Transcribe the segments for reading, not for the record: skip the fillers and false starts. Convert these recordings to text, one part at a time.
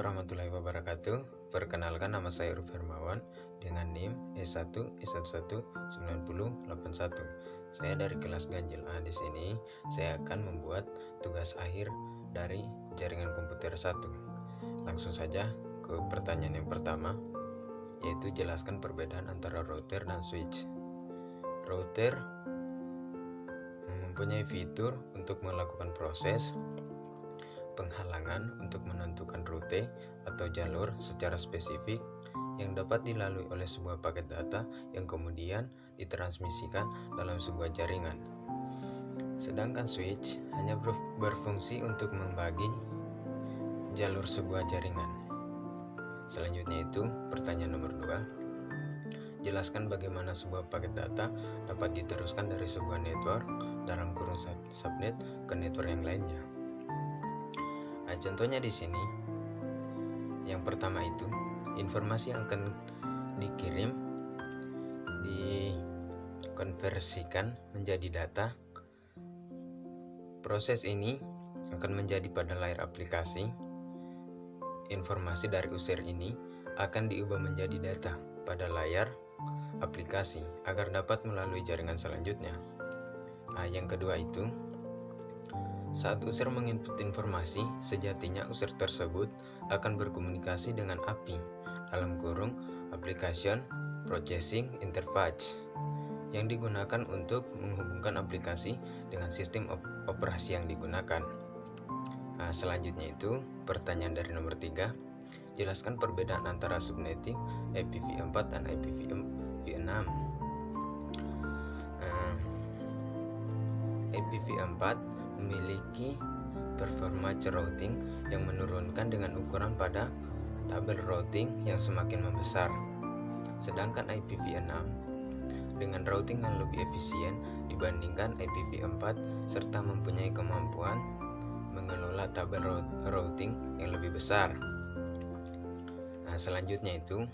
warahmatullahi wabarakatuh. Perkenalkan, nama saya Ruf Hermawan dengan NIM E1S119081. Saya dari kelas ganjil A. Di sini saya akan membuat tugas akhir dari jaringan komputer 1. Langsung saja ke pertanyaan yang pertama, yaitu jelaskan perbedaan antara router dan switch. Router mempunyai fitur untuk melakukan proses penghalangan untuk menentukan rute atau jalur secara spesifik yang dapat dilalui oleh sebuah paket data yang kemudian ditransmisikan dalam sebuah jaringan. Sedangkan switch hanya berfungsi untuk membagi jalur sebuah jaringan. Selanjutnya itu pertanyaan nomor 2. Jelaskan bagaimana sebuah paket data dapat diteruskan dari sebuah network dalam kurung subnet ke network yang lainnya. Nah, contohnya di sini, yang pertama itu informasi yang akan dikirim dikonversikan menjadi data. Proses ini akan menjadi pada layar aplikasi. Informasi dari user ini akan diubah menjadi data pada layar aplikasi agar dapat melalui jaringan selanjutnya. Nah, yang kedua itu, saat user menginput informasi, sejatinya user tersebut akan berkomunikasi dengan API dalam kurung Application Processing Interface yang digunakan untuk menghubungkan aplikasi dengan sistem operasi yang digunakan. Nah, selanjutnya itu pertanyaan dari nomor 3. Jelaskan perbedaan antara subnetting IPv4 dan IPv6. IPv4 memiliki performance routing yang menurunkan dengan ukuran pada tabel routing yang semakin membesar. Sedangkan IPv6 dengan routing yang lebih efisien dibandingkan IPv4 serta mempunyai kemampuan mengelola tabel routing yang lebih besar. Nah, selanjutnya itu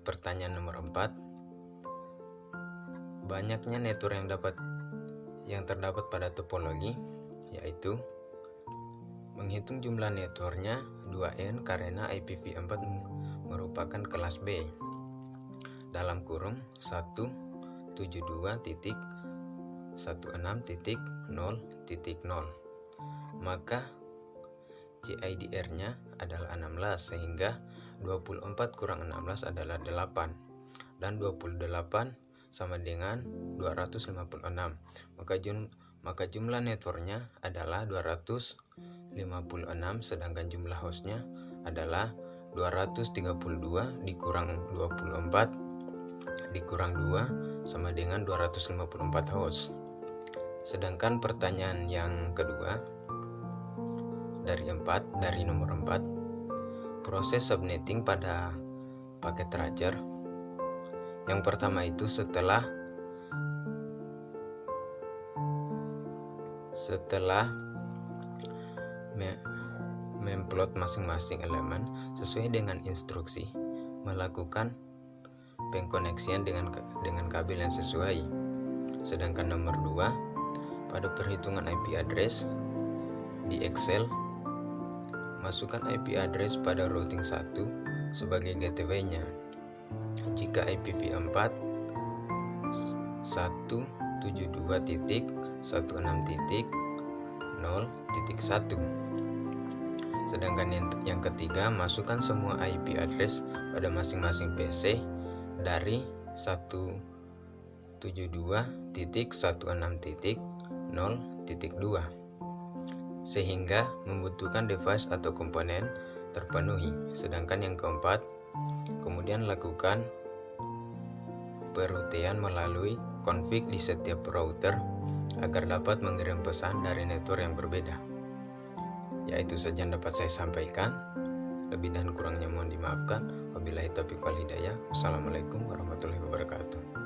pertanyaan nomor 4. Banyaknya network yang terdapat pada topologi, yaitu menghitung jumlah networknya 2N karena IPv4 merupakan kelas B dalam kurung 172.16.0.0, maka CIDR-nya adalah 16 sehingga 24 kurang 16 adalah 8 dan 28 sama dengan 256. Maka jumlah networknya adalah 256, sedangkan jumlah hostnya adalah 232 dikurang 24 dikurang 2 sama dengan 254 host. Sedangkan pertanyaan yang kedua dari nomor 4, proses subnetting pada paket tracer. Yang pertama itu setelah memplot masing-masing elemen sesuai dengan instruksi, melakukan pengkoneksian dengan kabel yang sesuai. Sedangkan nomor 2, pada perhitungan IP address di Excel, masukkan IP address pada routing 1 sebagai gateway-nya. Jika IPv4 172.16.0.1. Sedangkan yang ketiga, masukkan semua IP address pada masing-masing PC dari 172.16.0.2 sehingga membutuhkan device atau komponen terpenuhi. Sedangkan yang keempat, kemudian lakukan perutean melalui config di setiap router agar dapat mengirim pesan dari network yang berbeda. Ya, itu saja yang dapat saya sampaikan. Lebih dan kurangnya mohon dimaafkan. Wabillahi taufiq wal hidayah. Wassalamualaikum warahmatullahi wabarakatuh.